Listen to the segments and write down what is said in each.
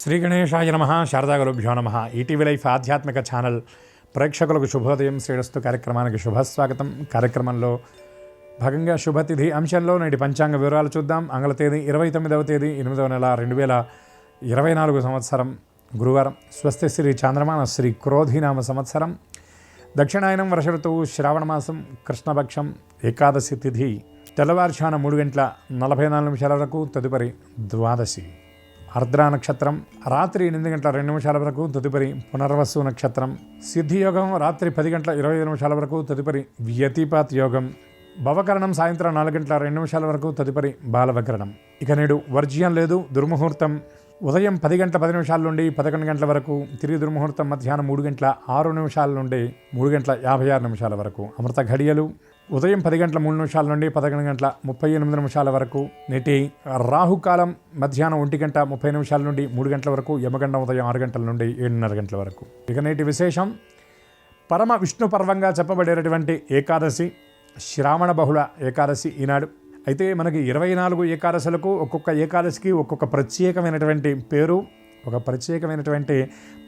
శ్రీ గణేశాయ నమః. శారదాగురుభ్యో నమః. ఈటీవీ లైఫ్ ఆధ్యాత్మిక ఛానల్ ప్రేక్షకులకు శుభోదయం శ్రేయస్సు కార్యక్రమానికి శుభస్వాగతం. కార్యక్రమంలో భాగంగా శుభతిథి అంశంలో నేటి పంచాంగ వివరాలు చూద్దాం. ఆంగ్ల తేదీ 29వ తేదీ 8వ నెల 2024 సంవత్సరం గురువారం. స్వస్తి శ్రీ చాంద్రమాన శ్రీ క్రోధినామ సంవత్సరం. దక్షిణాయనం వర్ష ఋతువు శ్రావణమాసం కృష్ణపక్షం ఏకాదశి తిథి తెల్లవారుజామున 3:44 వరకు, తదుపరి ద్వాదశి. ఆర్ద్ర నక్షత్రం రాత్రి 8:02 వరకు, తదుపరి పునర్వసు నక్షత్రం. సిద్ధియోగం రాత్రి 10:25 వరకు, తదుపరి వ్యతిపాత్ యోగం. భవకరణం సాయంత్రం 4:02 వరకు, తదుపరి బాలవకరణం. ఇక నేడు వర్జ్యం లేదు. దుర్ముహూర్తం ఉదయం 10:10 నుండి 11 వరకు, తిరిగి దుర్ముహూర్తం మధ్యాహ్నం 3:06 నుండి 3:56 వరకు. అమృత ఘడియలు ఉదయం 10:03 నుండి 11:38 వరకు. నేటి రాహుకాలం మధ్యాహ్నం 1:30 నుండి 3 వరకు. యమగండం ఉదయం 6 నుండి 7:30 వరకు. ఇక నేటి విశేషం పరమ విష్ణు పర్వంగా చెప్పబడేటటువంటి ఏకాదశి, శ్రావణ బహుళ ఏకాదశి ఈనాడు. అయితే మనకి 24 ఏకాదశులకు ఒక్కొక్క ఏకాదశికి ఒక్కొక్క ప్రత్యేకమైనటువంటి పేరు, ఒక ప్రత్యేకమైనటువంటి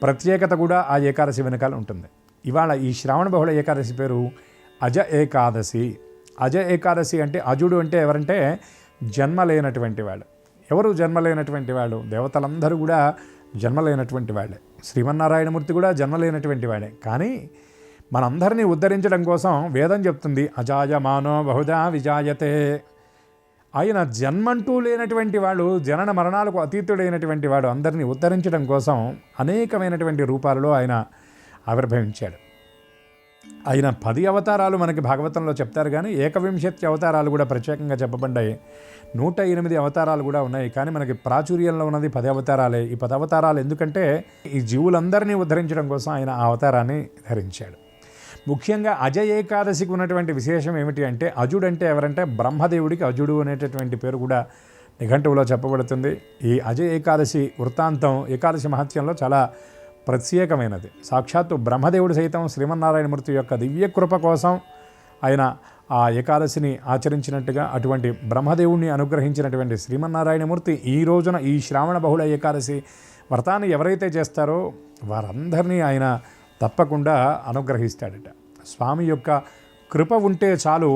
ప్రత్యేకత కూడా ఆ ఏకాదశి వెనకాల ఉంటుంది. ఇవాళ ఈ శ్రావణ బహుళ ఏకాదశి పేరు అజ ఏకాదశి. అజ ఏకాదశి అంటే అజుడు అంటే ఎవరంటే జన్మలేనటువంటి వాడు. ఎవరు జన్మలేనటువంటి వాడు? దేవతలందరూ కూడా జన్మలేనటువంటి వాళ్ళే. శ్రీమన్నారాయణమూర్తి కూడా జన్మలేనటువంటి వాడే. కానీ మనందరినీ ఉద్ధరించడం కోసం వేదం చెప్తుంది అజాయమానో బహుధా విజాయతే. ఆయన జన్మంటూ లేనటువంటి వాడు, జనన మరణాలకు అతీతుడైనటువంటి వాడు. అందరినీ ఉద్ధరించడం కోసం అనేకమైనటువంటి రూపాలలో ఆయన ఆవిర్భవించాడు. ఆయన 10 అవతారాలు మనకి భాగవతంలో చెప్తారు, కానీ 21 అవతారాలు కూడా ప్రత్యేకంగా చెప్పబడ్డాయి. 108 అవతారాలు కూడా ఉన్నాయి. కానీ మనకి ప్రాచుర్యంలో ఉన్నది 10 అవతారాలే. ఈ 10 అవతారాలు ఎందుకంటే ఈ జీవులందరినీ ఉద్ధరించడం కోసం ఆయన ఆ అవతారాన్ని ధరించాడు. ముఖ్యంగా అజ ఏకాదశికి ఉన్నటువంటి విశేషం ఏమిటి అంటే, అజుడు అంటే ఎవరంటే బ్రహ్మదేవుడికి అజుడు అనేటటువంటి పేరు కూడా నిఘంటువులో చెప్పబడుతుంది. ఈ అజ ఏకాదశి వృత్తాంతం ఏకాదశి మహత్యంలో చాలా ప్రత్యేకమైనది. సాక్షాత్తు బ్రహ్మదేవుడు సైతం శ్రీమన్నారాయణమూర్తి యొక్క దివ్యకృప కోసం ఆయన ఆ ఏకాదశిని ఆచరించినట్టుగా, అటువంటి బ్రహ్మదేవుడిని అనుగ్రహించినటువంటి శ్రీమన్నారాయణమూర్తి ఈ రోజున ఈ శ్రావణ బహుళ ఏకాదశి వ్రతాన్ని ఎవరైతే చేస్తారో వారందరినీ ఆయన తప్పకుండా అనుగ్రహిస్తాడట. స్వామి యొక్క కృప ఉంటే చాలు.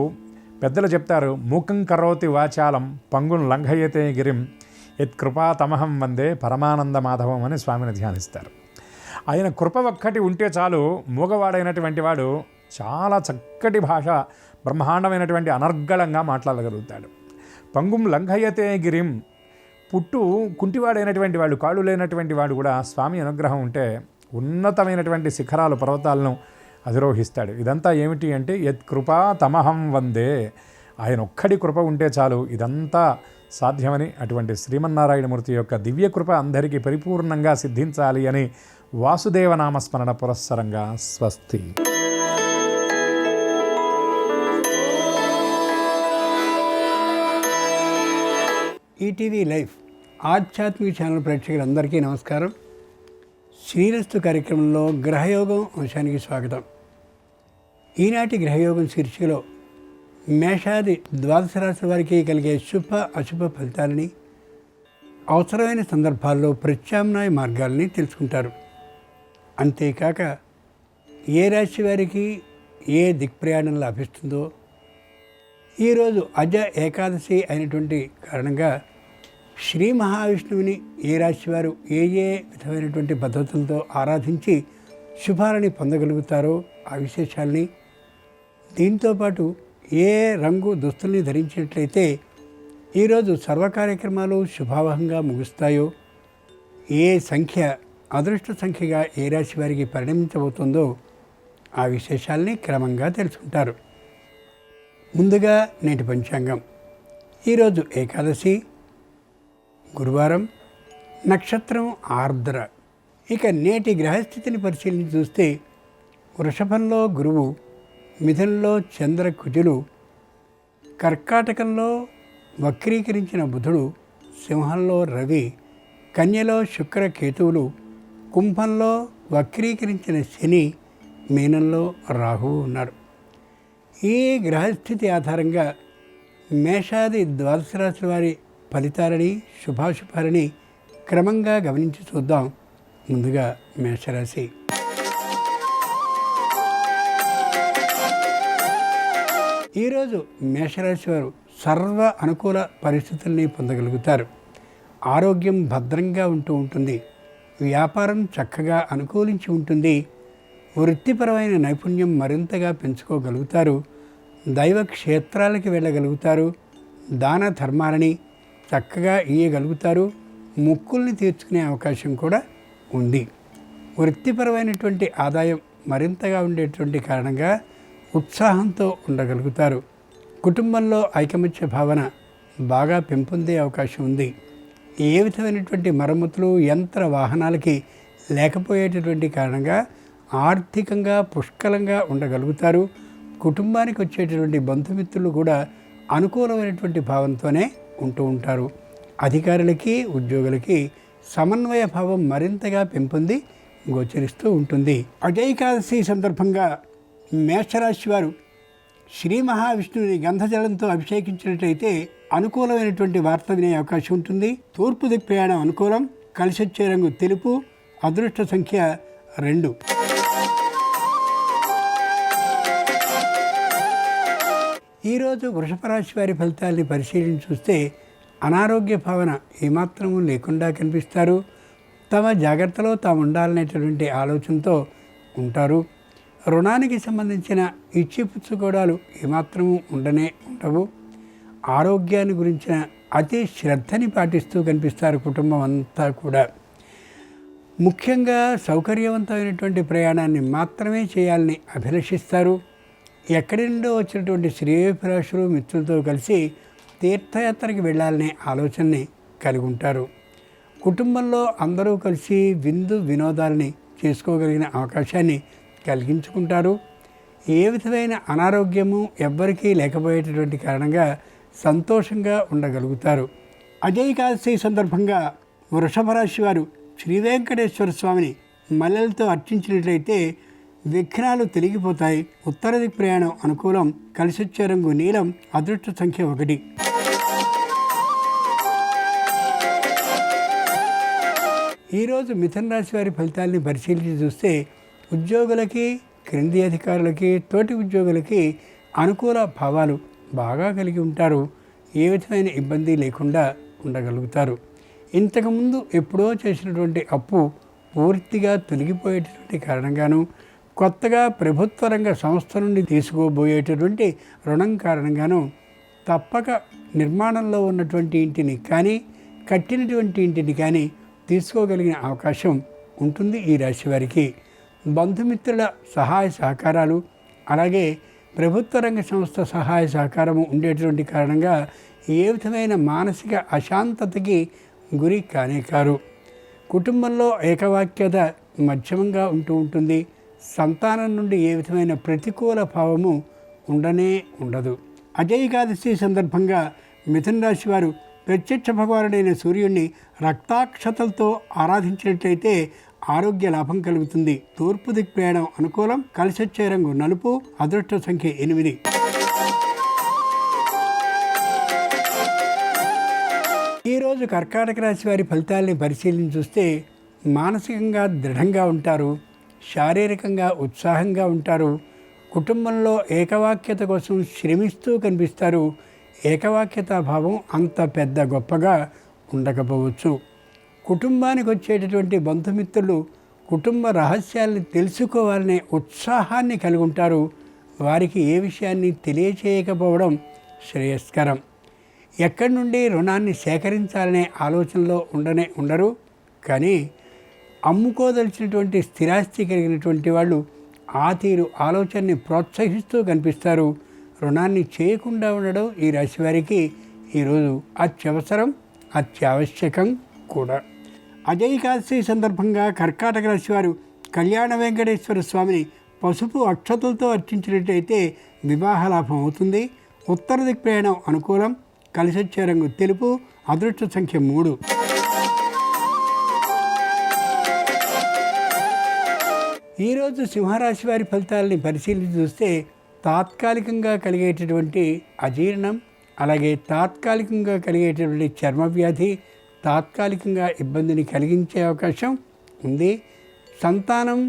పెద్దలు చెప్తారు, మూకం కరోతి వాచాలం పంగున్ లంఘయతే గిరిం యత్ కృపా తమహం వందే పరమానంద మాధవం అని స్వామిని ధ్యానిస్తారు. ఆయన కృప ఒక్కటి ఉంటే చాలు. మూగవాడైనటువంటి వాడు చాలా చక్కటి భాష, బ్రహ్మాండమైనటువంటి అనర్గళంగా మాట్లాడగలుగుతాడు. పంగుం లంఘయతే గిరిం, కుంటివాడైనటువంటి వాడు, కాళ్ళు లేనటువంటి వాడు కూడా స్వామి అనుగ్రహం ఉంటే ఉన్నతమైనటువంటి శిఖరాలు, పర్వతాలను అధిరోహిస్తాడు. ఇదంతా ఏమిటి అంటే యత్ కృపా తమహం వందే. ఆయన ఒక్కడి కృప ఉంటే చాలు ఇదంతా సాధ్యమని, అటువంటి శ్రీమన్నారాయణమూర్తి యొక్క దివ్య కృప అందరికీ పరిపూర్ణంగా సిద్ధించాలి అని వాసుదేవ నామస్మరణ పురస్సరంగా స్వస్తి. ఈటీవీ లైఫ్ ఆధ్యాత్మిక ఛానల్ ప్రేక్షకులందరికీ నమస్కారం. శ్రీరస్తు కార్యక్రమంలో గ్రహయోగం అంశానికి స్వాగతం. ఈనాటి గ్రహయోగం శీర్షికలో మేషాది ద్వాదశ రాశి వారికి కలిగే శుభ అశుభ ఫలితాలని, అవసరమైన సందర్భాల్లో ప్రత్యామ్నాయ మార్గాలని తెలుసుకుంటారు. అంతేకాక ఏ రాశి వారికి ఏ దిక్ప్రయాణం లభిస్తుందో, ఈరోజు అజ ఏకాదశి అయినటువంటి కారణంగా శ్రీ మహావిష్ణువుని ఏ రాశి వారు ఏ ఏ విధమైనటువంటి పద్ధతులతో ఆరాధించి శుభాలని పొందగలుగుతారో ఆ విశేషాలని, దీంతోపాటు ఏ రంగు దుస్తుల్ని ధరించినట్లయితే ఈరోజు సర్వ కార్యక్రమాలు శుభావహంగా ముగుస్తాయో, ఏ సంఖ్య అదృష్ట సంఖ్యగా ఏ రాశి వారికి పరిణమించబోతుందో ఆ విశేషాలని క్రమంగా తెలుసుకుంటారు. ముందుగా నేటి పంచాంగం. ఈరోజు ఏకాదశి, గురువారం, నక్షత్రం ఆర్ద్ర. ఇక నేటి గ్రహస్థితిని పరిశీలించి చూస్తే వృషభంలో గురువు, మిథునంలో చంద్ర కుజులు, కర్కాటకంలో వక్రీకరించిన బుధుడు, సింహంలో రవి, కన్యలో శుక్ర కేతువులు, కుంభంలో వక్రీకరించిన శని, మీనంలో రాహువు ఉన్నారు. ఈ గ్రహస్థితి ఆధారంగా మేషాది ద్వాదశ రాశుల వారి ఫలితాలని, శుభాశుభాలని క్రమంగా గమనించి చూద్దాం. ముందుగా మేషరాశి. ఈరోజు మేషరాశి వారు సర్వ అనుకూల పరిస్థితుల్ని పొందగలుగుతారు. ఆరోగ్యం భద్రంగా ఉంటూ ఉంటుంది. వ్యాపారం చక్కగా అనుకూలించి ఉంటుంది. వృత్తిపరమైన నైపుణ్యం మరింతగా పెంచుకోగలుగుతారు. దైవ క్షేత్రాలకి వెళ్ళగలుగుతారు. దాన ధర్మాలని చక్కగా ఇయ్యగలుగుతారు. మొక్కుల్ని తీర్చుకునే అవకాశం కూడా ఉంది. వృత్తిపరమైనటువంటి ఆదాయం మరింతగా ఉండేటువంటి కారణంగా ఉత్సాహంతో ఉండగలుగుతారు. కుటుంబంలో ఐకమత్య భావన బాగా పెంపొందే అవకాశం ఉంది. ఏ విధమైనటువంటి మరమ్మతులు యంత్ర వాహనాలకి లేకపోయేటటువంటి కారణంగా ఆర్థికంగా పుష్కలంగా ఉండగలుగుతారు. కుటుంబానికి వచ్చేటటువంటి బంధుమిత్రులు కూడా అనుకూలమైనటువంటి భావంతోనే ఉంటూ ఉంటారు. అధికారులకి ఉద్యోగులకి సమన్వయ భావం మరింతగా పెంపొంది గోచరిస్తూ ఉంటుంది. అజైకాదశి సందర్భంగా మేషరాశి వారు శ్రీ మహావిష్ణువుని గంధజలంతో అభిషేకించినట్లయితే అనుకూలమైనటువంటి వార్త వినే అవకాశం ఉంటుంది. తూర్పు దిక్కు ప్రయాణం అనుకూలం. కలిసొచ్చే రంగు తెలుపు. అదృష్ట సంఖ్య 2. ఈరోజు వృషభ రాశి వారి ఫలితాలని పరిశీలించి చూస్తే అనారోగ్య భావన ఏమాత్రము లేకుండా కనిపిస్తారు. తమ జాగ్రత్తలో తాము ఉండాలనేటటువంటి ఆలోచనతో ఉంటారు. రుణానికి సంబంధించిన ఇచ్చిపుచ్చుకోవడాలు ఏమాత్రము ఉండవు. ఆరోగ్యాన్ని గురించిన అతి శ్రద్ధని పాటిస్తూ కనిపిస్తారు కుటుంబం అంతా కూడా. ముఖ్యంగా సౌకర్యవంతమైనటువంటి ప్రయాణాన్ని మాత్రమే చేయాలని అభిలషిస్తారు. ఎక్కడి నుండో వచ్చినటువంటి శ్రేయోభిలాషులు మిత్రులతో కలిసి తీర్థయాత్రకి వెళ్ళాలనే ఆలోచనని కలిగి ఉంటారు. కుటుంబంలో అందరూ కలిసి విందు వినోదాలని చేసుకోగలిగిన అవకాశాన్ని కలిగించుకుంటారు. ఏ విధమైన అనారోగ్యము ఎవ్వరికీ లేకపోయేటటువంటి కారణంగా సంతోషంగా ఉండగలుగుతారు. అజైకాదశి సందర్భంగా వృషభ రాశి వారు శ్రీ వెంకటేశ్వర స్వామిని మల్లెలతో అర్చించినట్లయితే విఘ్నాలు తొలగిపోతాయి. ఉత్తర దిక్కు ప్రయాణం అనుకూలం. కలిసొచ్చే రంగు నీలం. అదృష్ట సంఖ్య 1. ఈరోజు మిథున రాశి వారి ఫలితాలని పరిశీలించి చూస్తే ఉద్యోగులకి, క్రింది అధికారులకి, తోటి ఉద్యోగులకి అనుకూల భావాలు బాగా కలిగి ఉంటారు. ఏ విధమైన ఇబ్బంది లేకుండా ఉండగలుగుతారు. ఇంతకుముందు ఎప్పుడో చేసినటువంటి అప్పు పూర్తిగా తొలగిపోయేటటువంటి కారణంగాను, కొత్తగా ప్రభుత్వ రంగ సంస్థ నుండి తీసుకోబోయేటటువంటి రుణం కారణంగాను తప్పక నిర్మాణంలో ఉన్నటువంటి ఇంటిని కానీ, కట్టినటువంటి ఇంటిని కానీ తీసుకోగలిగిన అవకాశం ఉంటుంది ఈ రాశి వారికి. బంధుమిత్రుల సహాయ సహకారాలు, అలాగే ప్రభుత్వ రంగ సంస్థ సహాయ సహకారము ఉండేటువంటి కారణంగా ఏ విధమైన మానసిక అశాంతతకి గురి కారు. కుటుంబంలో ఏకవాక్యత మధ్యమంగా ఉంటూ ఉంటుంది. సంతానం నుండి ఏ విధమైన ప్రతికూల భావము ఉండదు. అజైకాదశి సందర్భంగా మిథున రాశి వారు ప్రత్యక్ష భగవానుడైన సూర్యుడిని రక్తాక్షతలతో ఆరాధించినట్లయితే ఆరోగ్య లాభం కలుగుతుంది. తూర్పు దిక్కు ప్రయాణం అనుకూలం. కలిసొచ్చే రంగు నలుపు. అదృష్ట సంఖ్య 8. ఈరోజు కర్కాటక రాశి వారి ఫలితాలని పరిశీలించి చూస్తే మానసికంగా దృఢంగా ఉంటారు. శారీరకంగా ఉత్సాహంగా ఉంటారు. కుటుంబంలో ఏకవాక్యత కోసం శ్రమిస్తూ కనిపిస్తారు. ఏకవాక్యతా భావం అంత పెద్ద గొప్పగా ఉండకపోవచ్చు. కుటుంబానికి వచ్చేటటువంటి బంధుమిత్రులు కుటుంబ రహస్యాల్ని తెలుసుకోవాలనే ఉత్సాహాన్ని కలిగి ఉంటారు. వారికి ఏ విషయాన్ని తెలియచేయకపోవడం శ్రేయస్కరం. ఎక్కడి నుండి రుణాన్ని సేకరించాలనే ఆలోచనలో ఉండరు. కానీ అమ్ముకోదలిచినటువంటి స్థిరాస్తి కలిగినటువంటి వాళ్ళు ఆ తీరు ఆలోచనని ప్రోత్సహిస్తూ కనిపిస్తారు. రుణాన్ని చేయకుండా ఉండడం ఈ రాశి వారికి ఈరోజు అత్యవసరం, అత్యావశ్యకం కూడా. అజైకాదశి సందర్భంగా కర్కాటక రాశి వారు కళ్యాణ వెంకటేశ్వర స్వామిని పసుపు అక్షతలతో అర్చించినట్లయితే వివాహ లాభం అవుతుంది. ఉత్తర దిక్కు ప్రయాణం అనుకూలం. కలిసొచ్చే రంగు తెలుపు. అదృష్ట సంఖ్య 3. ఈరోజు సింహరాశి వారి ఫలితాలని పరిశీలించి చూస్తే తాత్కాలికంగా కలిగేటటువంటి అజీర్ణం, అలాగే తాత్కాలికంగా కలిగేటటువంటి చర్మ వ్యాధి, తాత్కాలికంగా ఇబ్బందిని కలిగించే అవకాశం ఉంది. సంతానం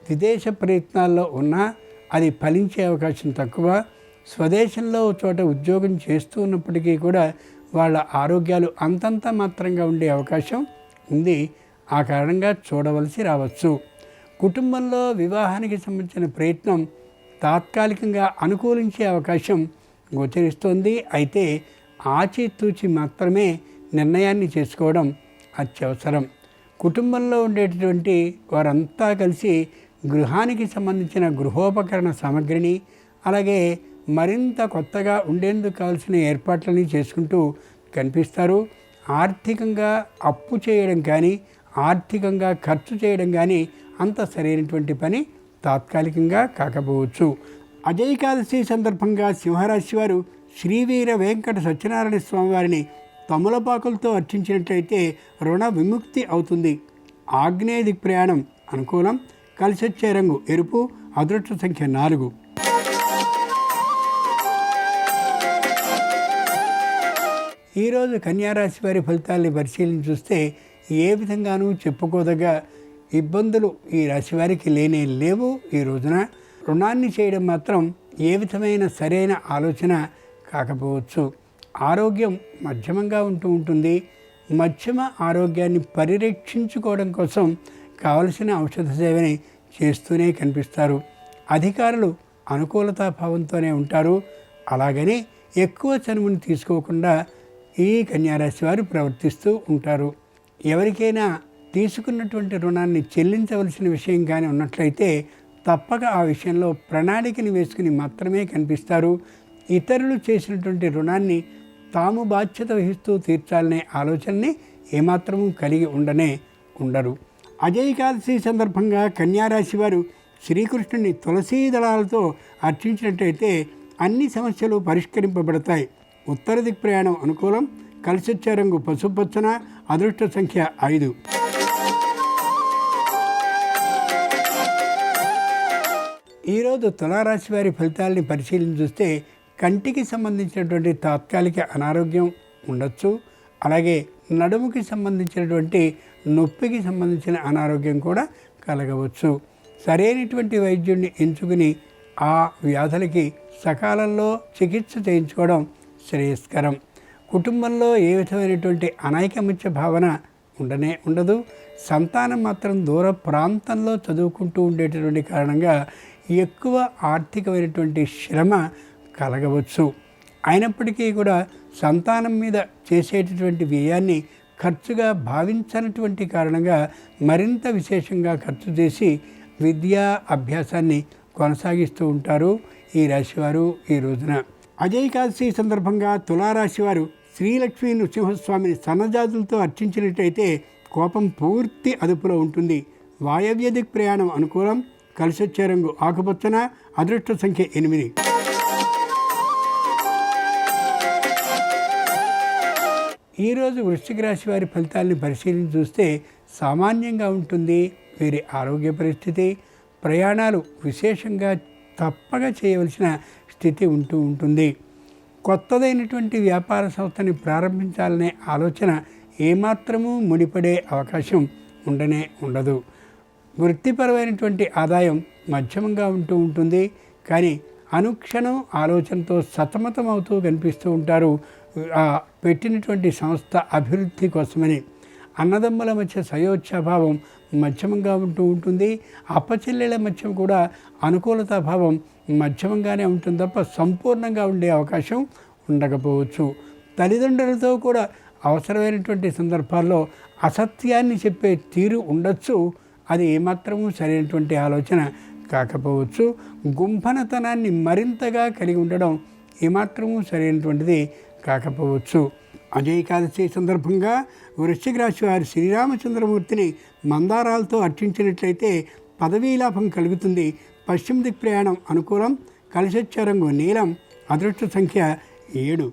విదేశ ప్రయత్నాల్లో ఉన్నా అది ఫలించే అవకాశం తక్కువ. స్వదేశంలో చోట ఉద్యోగం చేస్తూ ఉన్నప్పటికీ కూడా వాళ్ళ ఆరోగ్యాలు అంతంత మాత్రంగా ఉండే అవకాశం ఉంది. ఆ కారణంగా చూడవలసి రావచ్చు. కుటుంబంలో వివాహానికి సంబంధించిన ప్రయత్నం తాత్కాలికంగా అనుకూలించే అవకాశం గోచరిస్తోంది. అయితే ఆచితూచి మాత్రమే నిర్ణయాన్ని చేసుకోవడం అత్యవసరం. కుటుంబంలో ఉండేటటువంటి వారంతా కలిసి గృహానికి సంబంధించిన గృహోపకరణ సామగ్రిని, అలాగే మరింత కొత్తగా ఉండేందుకు కావాల్సిన ఏర్పాట్లని చేసుకుంటూ కనిపిస్తారు. ఆర్థికంగా అప్పు చేయడం కానీ, ఆర్థికంగా ఖర్చు చేయడం కానీ అంత సరైనటువంటి పని తాత్కాలికంగా కాకపోవచ్చు. అజయకాదశి సందర్భంగా సింహరాశి వారు శ్రీవీర వెంకట సత్యనారాయణ స్వామి వారిని తమలపాకులతో అర్చించినట్లయితే రుణ విముక్తి అవుతుంది. ఆగ్నేయ దిక్ ప్రయాణం అనుకూలం. కలిసొచ్చే రంగు ఎరుపు. అదృష్ట సంఖ్య 4. ఈరోజు కన్యారాశి వారి ఫలితాలని పరిశీలించి చూస్తే ఏ విధంగానూ చెప్పుకోదగ్గ ఇబ్బందులు ఈ రాశి వారికి లేనే లేవు. ఈ రోజున రుణాన్ని చేయడం మాత్రం ఏ విధమైన సరైన ఆలోచన కాకపోవచ్చు. ఆరోగ్యం మధ్యమంగా ఉంటుంది. మధ్యమ ఆరోగ్యాన్ని పరిరక్షించుకోవడం కోసం కావలసిన ఔషధ సేవని చేస్తూనే కనిపిస్తారు. అధికారులు అనుకూలతా భావంతోనే ఉంటారు. అలాగని ఎక్కువ చనువుని తీసుకోకుండా ఈ కన్యారాశి వారు ప్రవర్తిస్తూ ఉంటారు. ఎవరికైనా తీసుకున్నటువంటి రుణాన్ని చెల్లించవలసిన విషయం కానీ ఉన్నట్లయితే తప్పక ఆ విషయంలో ప్రణాళికని వేసుకుని మాత్రమే కనిపిస్తారు. ఇతరులు చేసినటువంటి రుణాన్ని తాము బాధ్యత వహిస్తూ తీర్చాలనే ఆలోచనని ఏమాత్రము కలిగి ఉండరు. అజయకాదశి సందర్భంగా కన్యారాశి వారు శ్రీకృష్ణుని తులసీ దళాలతో అర్చించినట్లయితే అన్ని సమస్యలు పరిష్కరింపబడతాయి. ఉత్తర దిక్ ప్రయాణం అనుకూలం. కలిసొచ్చే రంగు పసుపచ్చన. అదృష్ట సంఖ్య 5. ఈరోజు తులారాశి వారి ఫలితాలని పరిశీలించి చూస్తే కంటికి సంబంధించినటువంటి తాత్కాలిక అనారోగ్యం ఉండొచ్చు. అలాగే నడుముకి సంబంధించినటువంటి నొప్పికి సంబంధించిన అనారోగ్యం కూడా కలగవచ్చు. సరైనటువంటి వైద్యుడిని ఎంచుకుని ఆ వ్యాధులకి సకాలంలో చికిత్స చేయించుకోవడం శ్రేయస్కరం. కుటుంబంలో ఏ విధమైనటువంటి అనైకమత్య భావన ఉండదు. సంతానం మాత్రం దూర ప్రాంతంలో చదువుకుంటూ ఉండేటటువంటి కారణంగా ఎక్కువ ఆర్థికమైనటువంటి శ్రమ కలగవచ్చు. అయినప్పటికీ కూడా సంతానం మీద చేసేటటువంటి వ్యయాన్ని ఖర్చుగా భావించినటువంటి కారణంగా మరింత విశేషంగా ఖర్చు చేసి విద్యా అభ్యాసాన్ని కొనసాగిస్తూ ఉంటారు ఈ రాశివారు. ఈ రోజున అజయకాదశి సందర్భంగా తులారాశి వారు శ్రీలక్ష్మీ నృసింహస్వామిని సన్నజాతులతో అర్చించినట్టయితే కోపం పూర్తి అదుపులో ఉంటుంది. వాయవ్య దిక్ ప్రయాణం అనుకూలం. కలిసొచ్చే రంగు ఆకుపచ్చన. అదృష్ట సంఖ్య 8. ఈరోజు వృశ్చిక రాశి వారి ఫలితాలను పరిశీలించి చూస్తే సామాన్యంగా ఉంటుంది వీరి ఆరోగ్య పరిస్థితి. ప్రయాణాలు విశేషంగా తప్పక చేయవలసిన స్థితి ఉంటుంది. కొత్తదైనటువంటి వ్యాపార సంస్థని ప్రారంభించాలనే ఆలోచన ఏమాత్రమూ ముడిపడే అవకాశం ఉండదు. వృత్తిపరమైనటువంటి ఆదాయం మధ్యమంగా ఉంటుంది. కానీ అనుక్షణం ఆలోచనతో సతమతం అవుతూ కనిపిస్తూ ఉంటారు పెట్టినటువంటి సంస్థ అభివృద్ధి కోసమని. అన్నదమ్ముల మధ్య సయోధ్యాభావం మధ్యమంగా ఉంటుంది. అప్పచెల్లెల మధ్య కూడా అనుకూలతాభావం మధ్యమంగానే ఉంటుంది తప్ప సంపూర్ణంగా ఉండే అవకాశం ఉండకపోవచ్చు. తల్లిదండ్రులతో కూడా అవసరమైనటువంటి సందర్భాల్లో అసత్యాన్ని చెప్పే తీరు ఉండొచ్చు. అది ఏమాత్రమూ సరైనటువంటి ఆలోచన కాకపోవచ్చు. గుంభనతనాన్ని మరింతగా కలిగి ఉండడం ఏమాత్రమూ సరైనటువంటిది కాకపోవచ్చు. అజయకాదశి సందర్భంగా వృశ్చిక రాశి వారి శ్రీరామచంద్రమూర్తిని మందారాలతో అర్చించినట్లయితే పదవీ లాభం కలుగుతుంది. పశ్చిమ దిక్ ప్రయాణం అనుకూలం. కలిసొచ్చే రంగు నీలం. అదృష్ట సంఖ్య 7.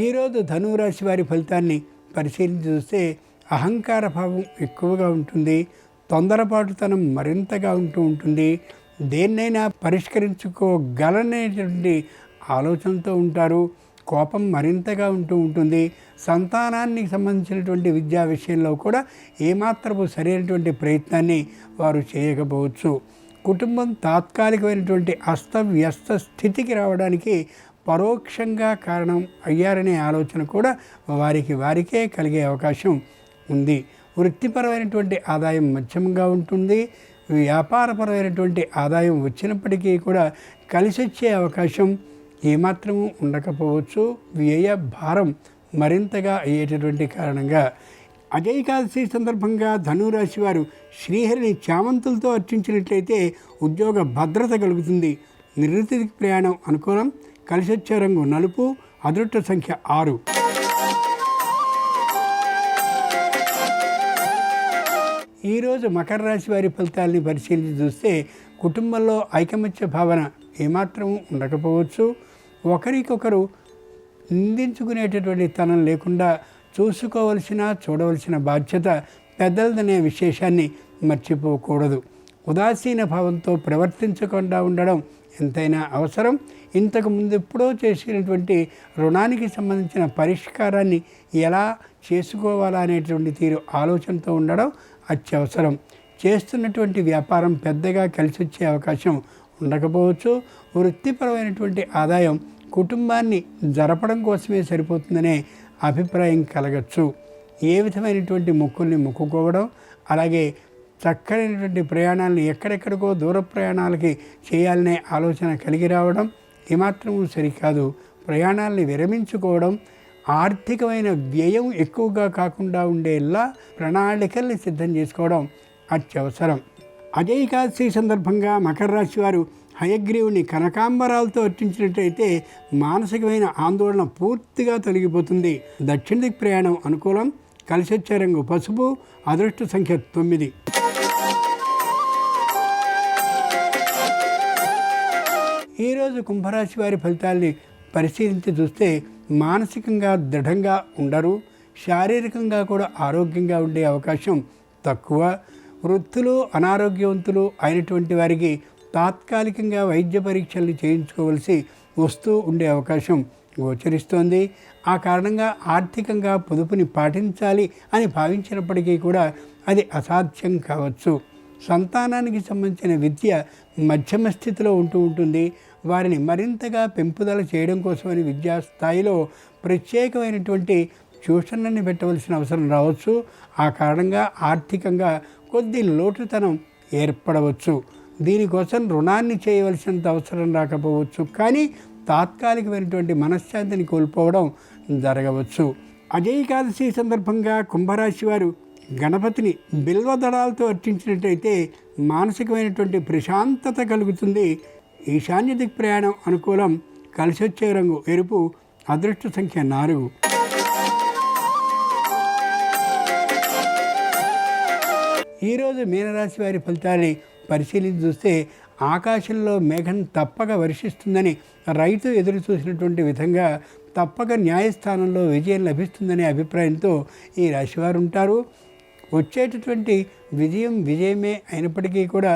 ఈరోజు ధనురాశి వారి ఫలితాన్ని పరిశీలించి చూస్తే అహంకార భావం ఎక్కువగా ఉంటుంది. తొందరపాటుతనం మరింతగా ఉంటుంది. దేన్నైనా పరిష్కరించుకోగలనేటువంటి ఆలోచనతో ఉంటారు. కోపం మరింతగా ఉంటూ ఉంటుంది. సంతానానికి సంబంధించినటువంటి విద్యా విషయంలో కూడా ఏమాత్రపు సరైనటువంటి ప్రయత్నాన్ని వారు చేయకపోవచ్చు. కుటుంబం తాత్కాలికమైనటువంటి అస్తవ్యస్త స్థితికి రావడానికి పరోక్షంగా కారణం అయ్యారనే ఆలోచన కూడా వారికే కలిగే అవకాశం ఉంది. వృత్తిపరమైనటువంటి ఆదాయం మధ్యమంగా ఉంటుంది. వ్యాపారపరమైనటువంటి ఆదాయం వచ్చినప్పటికీ కూడా కలిసి వచ్చే అవకాశం ఏమాత్రము ఉండకపోవచ్చు. వ్యయ భారం మరింతగా అయ్యేటటువంటి కారణంగా అజయకాదశి సందర్భంగా ధనురాశి వారు శ్రీహరిని చామంతులతో అర్చించినట్లయితే ఉద్యోగ భద్రత కలుగుతుంది. నివృత్తి ప్రయాణం అనుకూలం. కలిసి వచ్చే రంగు నలుపు. అదృష్ట సంఖ్య 6. ఈరోజు మకర రాశి వారి ఫలితాలని పరిశీలించి చూస్తే కుటుంబంలో ఐకమత్య భావన ఏమాత్రం ఉండకపోవచ్చు. ఒకరికొకరు నిందించుకునేటటువంటి తనం లేకుండా చూడవలసిన బాధ్యత పెద్దలదనే విశేషాన్ని మర్చిపోకూడదు. ఉదాసీన భావంతో ప్రవర్తించకుండా ఉండడం ఎంతైనా అవసరం. ఇంతకు ముందు ఎప్పుడో చేసినటువంటి రుణానికి సంబంధించిన పరిష్కారాన్ని ఎలా చేసుకోవాలా అనేటువంటి తీరు ఆలోచనతో ఉండడం అత్యవసరం. చేస్తున్నటువంటి వ్యాపారం పెద్దగా కలిసి వచ్చే అవకాశం ఉండకపోవచ్చు. వృత్తిపరమైనటువంటి ఆదాయం కుటుంబాన్ని జరపడం కోసమే సరిపోతుందనే అభిప్రాయం కలగచ్చు. ఏ విధమైనటువంటి మొక్కుల్ని మొక్కుకోవడం, అలాగే చక్కనైనటువంటి ప్రయాణాలను ఎక్కడెక్కడికో దూర ప్రయాణాలకి చేయాలనే ఆలోచన కలిగి రావడం ఏమాత్రము సరికాదు. ప్రయాణాలని విరమించుకోవడం, ఆర్థికమైన వ్యయం ఎక్కువగా కాకుండా ఉండేలా ప్రణాళికల్ని సిద్ధం చేసుకోవడం అత్యవసరం. అజయకాదశి సందర్భంగా మకర రాశి వారు హయగ్రీవుని కనకాంబరాలతో అర్చించినట్లయితే మానసికమైన ఆందోళన పూర్తిగా తొలగిపోతుంది. దక్షిణ దిక్ ప్రయాణం అనుకూలం. కలిసి వచ్చే రంగు పసుపు. అదృష్ట సంఖ్య 9. ఈరోజు కుంభరాశి వారి ఫలితాల్ని పరిశీలించి చూస్తే మానసికంగా దృఢంగా ఉండరు. శారీరకంగా కూడా ఆరోగ్యంగా ఉండే అవకాశం తక్కువ. వృద్ధులు అనారోగ్యవంతులు అయినటువంటి వారికి తాత్కాలికంగా వైద్య పరీక్షలు చేయించుకోవలసి వస్తూ ఉండే అవకాశం గోచరిస్తోంది. ఆ కారణంగా ఆర్థికంగా పొదుపుని పాటించాలి అని భావించినప్పటికీ కూడా అది అసాధ్యం కావచ్చు. సంతానానికి సంబంధించిన విద్య మధ్యమ స్థితిలో ఉంటుంది. వారిని మరింతగా పెంపుదల చేయడం కోసమని విద్యా స్థాయిలో ప్రత్యేకమైనటువంటి ట్యూషన్లని పెట్టవలసిన అవసరం రావచ్చు. ఆ కారణంగా ఆర్థికంగా కొద్ది లోటుతనం ఏర్పడవచ్చు. దీనికోసం రుణాన్ని చేయవలసినంత అవసరం రాకపోవచ్చు, కానీ తాత్కాలికమైనటువంటి మనశ్శాంతిని కోల్పోవడం జరగవచ్చు. అజయకాదశి సందర్భంగా కుంభరాశి వారు గణపతిని బిల్వదళాలతో అర్చించినట్లయితే మానసికమైనటువంటి ప్రశాంతత కలుగుతుంది. ఈశాన్య దిక్ ప్రయాణం అనుకూలం. కలిసి వచ్చే రంగు ఎరుపు. అదృష్ట సంఖ్య 4. ఈరోజు మీనరాశి వారి ఫలితాన్ని పరిశీలించి చూస్తే ఆకాశంలో మేఘం తప్పక వర్షిస్తుందని రైతు ఎదురు చూసినటువంటి విధంగా తప్పక న్యాయస్థానంలో విజయం లభిస్తుందనే అభిప్రాయంతో ఈ రాశివారు ఉంటారు. వచ్చేటటువంటి విజయం విజయమే అయినప్పటికీ కూడా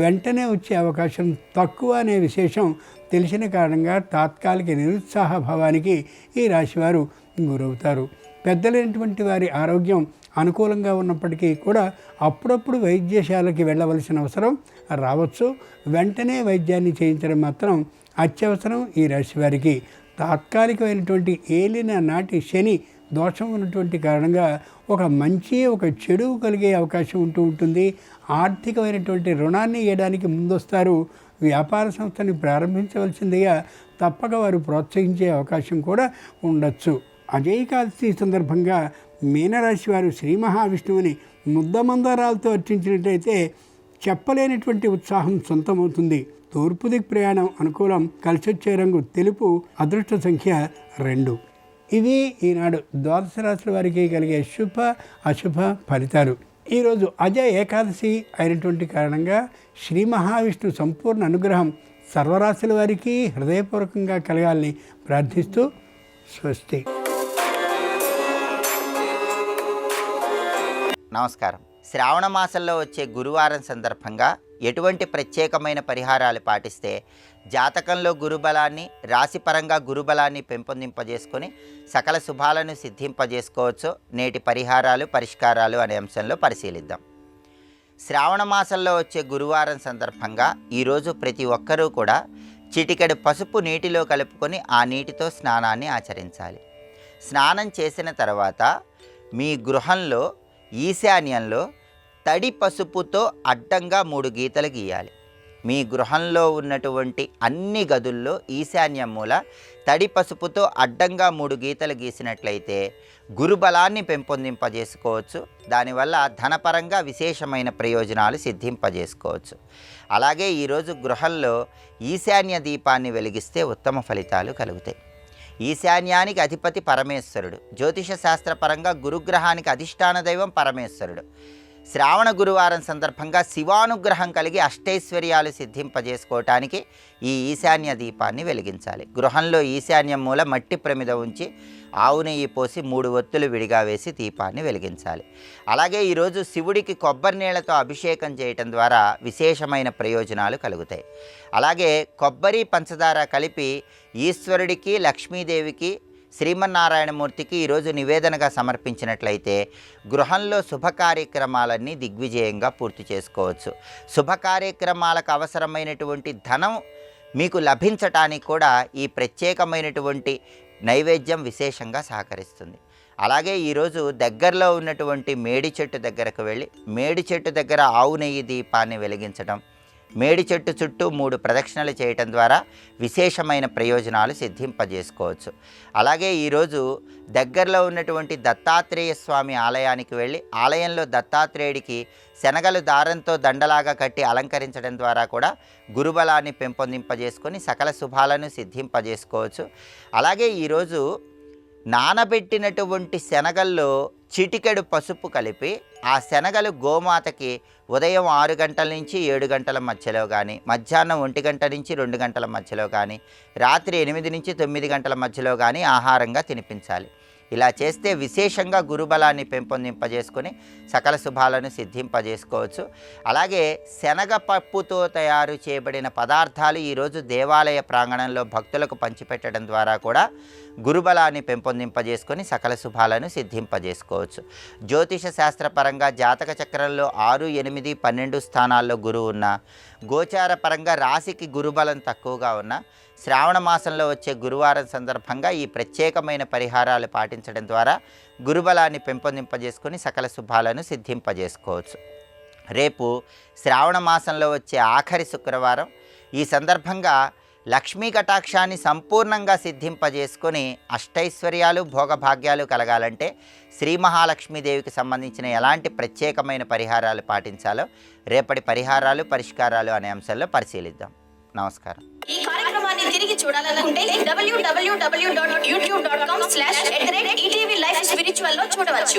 వెంటనే వచ్చే అవకాశం తక్కువ అనే విశేషం తెలిసిన కారణంగా తాత్కాలిక నిరుత్సాహ భావానికి ఈ రాశివారు గురవుతారు. పెద్దలైనటువంటి వారి ఆరోగ్యం అనుకూలంగా ఉన్నప్పటికీ కూడా అప్పుడప్పుడు వైద్యశాలకి వెళ్ళవలసిన అవసరం రావచ్చు. వెంటనే వైద్యాన్ని చేయించడం మాత్రం అత్యవసరం. ఈ రాశి వారికి తాత్కాలికమైనటువంటి ఏలిన నాటి శని దోషం ఉన్నటువంటి కారణంగా ఒక మంచి ఒక చెడు కలిగే అవకాశం ఉంటుంది. ఆర్థికమైనటువంటి రుణాన్ని ఇవ్వడానికి ముందొస్తారు. వ్యాపార సంస్థని ప్రారంభించవలసిందిగా తప్పక వారు ప్రోత్సహించే అవకాశం కూడా ఉండొచ్చు. అజయకాదశి సందర్భంగా మీనరాశి వారు శ్రీ మహావిష్ణువుని ముద్దమందారాలతో అర్చించినట్లయితే చెప్పలేనటువంటి ఉత్సాహం సొంతమవుతుంది. తూర్పు దిక్ ప్రయాణం అనుకూలం. కలిసి వచ్చే రంగు తెలుపు. అదృష్ట సంఖ్య 2. ఇవి ఈనాడు ద్వాదశ రాశుల వారికి కలిగే శుభ అశుభ ఫలితాలు. ఈరోజు అజ ఏకాదశి అయినటువంటి కారణంగా శ్రీ మహావిష్ణు సంపూర్ణ అనుగ్రహం సర్వరాశుల వారికి హృదయపూర్వకంగా కలగాలని ప్రార్థిస్తూ స్వస్తి. నమస్కారం. శ్రావణ మాసంలో వచ్చే గురువారం సందర్భంగా ఎటువంటి ప్రత్యేకమైన పరిహారాలు పాటిస్తే జాతకంలో గురుబలాన్ని, రాశిపరంగా గురుబలాన్ని పెంపొందింపజేసుకొని సకల శుభాలను సిద్ధింపజేసుకోవచ్చో నేటి పరిహారాలు, పరిష్కారాలు అనే అంశంలో పరిశీలిద్దాం. శ్రావణ మాసంలో వచ్చే గురువారం సందర్భంగా ఈరోజు ప్రతి ఒక్కరూ కూడా చిటికెడు పసుపు నీటిలో కలుపుకొని ఆ నీటితో స్నానాన్ని ఆచరించాలి. స్నానం చేసిన తర్వాత మీ గృహంలో ఈశాన్యంలో తడి పసుపుతో అడ్డంగా 3 గీతలు గీయాలి. మీ గృహంలో ఉన్నటువంటి అన్ని గదుల్లో ఈశాన్యం మూల తడి పసుపుతో అడ్డంగా 3 గీతలు గీసినట్లయితే గురుబలాన్ని పెంపొందింపజేసుకోవచ్చు. దానివల్ల ధనపరంగా విశేషమైన ప్రయోజనాలు సిద్ధింపజేసుకోవచ్చు. అలాగే ఈరోజు గృహంలో ఈశాన్య దీపాన్ని వెలిగిస్తే ఉత్తమ ఫలితాలు కలుగుతాయి. ఈశాన్యానికి అధిపతి పరమేశ్వరుడు. జ్యోతిష శాస్త్రపరంగా గురుగ్రహానికి అధిష్టాన దైవం పరమేశ్వరుడు. శ్రావణ గురువారం సందర్భంగా శివానుగ్రహం కలిగి అష్టైశ్వర్యాలు సిద్ధింపజేసుకోవటానికి ఈ ఈశాన్య దీపాన్ని వెలిగించాలి. గృహంలో ఈశాన్యం మూల మట్టి ప్రమిద ఉంచి ఆవు నెయ్యి పోసి 3 ఒత్తులు విడిగా వేసి దీపాన్ని వెలిగించాలి. అలాగే ఈరోజు శివుడికి కొబ్బరి నీళ్లతో అభిషేకం చేయటం ద్వారా విశేషమైన ప్రయోజనాలు కలుగుతాయి. అలాగే కొబ్బరి, పంచదార కలిపి ఈశ్వరుడికి, లక్ష్మీదేవికి, శ్రీమన్నారాయణమూర్తికి ఈరోజు నివేదనగా సమర్పించినట్లయితే గృహంలో శుభ కార్యక్రమాలన్నీ దిగ్విజయంగా పూర్తి చేసుకోవచ్చు. శుభ కార్యక్రమాలకు అవసరమైనటువంటి ధనం మీకు లభించటానికి కూడా ఈ ప్రత్యేకమైనటువంటి నైవేద్యం విశేషంగా సహకరిస్తుంది. అలాగే ఈరోజు దగ్గరలో ఉన్నటువంటి మేడి చెట్టు దగ్గరకు వెళ్ళి మేడి చెట్టు దగ్గర ఆవు నెయ్యి దీపాన్ని వెలిగించడం, మేడి చెట్టు చుట్టూ 3 ప్రదక్షిణలు చేయటం ద్వారా విశేషమైన ప్రయోజనాలు సిద్ధింపజేసుకోవచ్చు. అలాగే ఈరోజు దగ్గరలో ఉన్నటువంటి దత్తాత్రేయ స్వామి ఆలయానికి వెళ్ళి ఆలయంలో దత్తాత్రేయుడికి శనగలు దారంతో దండలాగా కట్టి అలంకరించడం ద్వారా కూడా గురుబలాన్ని పెంపొందింపజేసుకొని సకల శుభాలను సిద్ధింపజేసుకోవచ్చు. అలాగే ఈరోజు నానబెట్టినటువంటి శనగల్లో చిటికెడు పసుపు కలిపి ఆ శనగలు గోమాతకి ఉదయం 6 గంటల నుంచి 7 గంటల మధ్యలో కానీ, మధ్యాహ్నం 1 గంట నుంచి 2 గంటల మధ్యలో కానీ, రాత్రి 8 నుంచి 9 గంటల మధ్యలో కానీ ఆహారంగా తినిపించాలి. ఇలా చేస్తే విశేషంగా గురుబలాన్ని పెంపొందింపజేసుకొని సకల శుభాలను సిద్ధింపజేసుకోవచ్చు. అలాగే శనగపప్పుతో తయారు చేయబడిన పదార్థాలు ఈరోజు దేవాలయ ప్రాంగణంలో భక్తులకు పంచిపెట్టడం ద్వారా కూడా గురుబలాన్ని పెంపొందింపజేసుకొని సకల శుభాలను సిద్ధింపజేసుకోవచ్చు. జ్యోతిష శాస్త్రపరంగా జాతక చక్రంలో 6, 8, 12 స్థానాల్లో గురువు ఉన్న, గోచార పరంగా రాశికి గురుబలం తక్కువగా ఉన్న శ్రావణ మాసంలో వచ్చే గురువారం సందర్భంగా ఈ ప్రత్యేకమైన పరిహారాలు పాటించడం ద్వారా గురుబలాన్ని పెంపొందింపజేసుకొని సకల శుభాలను సిద్ధింపజేసుకోవచ్చు. రేపు శ్రావణ మాసంలో వచ్చే ఆఖరి శుక్రవారం. ఈ సందర్భంగా లక్ష్మీ కటాక్షాన్ని సంపూర్ణంగా సిద్ధింపజేసుకొని అష్టైశ్వర్యాలు, భోగభాగ్యాలు కలగాలంటే శ్రీ మహాలక్ష్మీదేవికి సంబంధించిన ఎలాంటి ప్రత్యేకమైన పరిహారాలు పాటించాలో రేపటి పరిహారాలు, పరిష్కారాలు అనే అంశంలో పరిశీలిద్దాం. నమస్కారం. ఈ కార్యక్రమాన్ని తిరిగి చూడాలనుకుంటే www.youtube.com/ETV Life Spiritual లో చూడవచ్చు.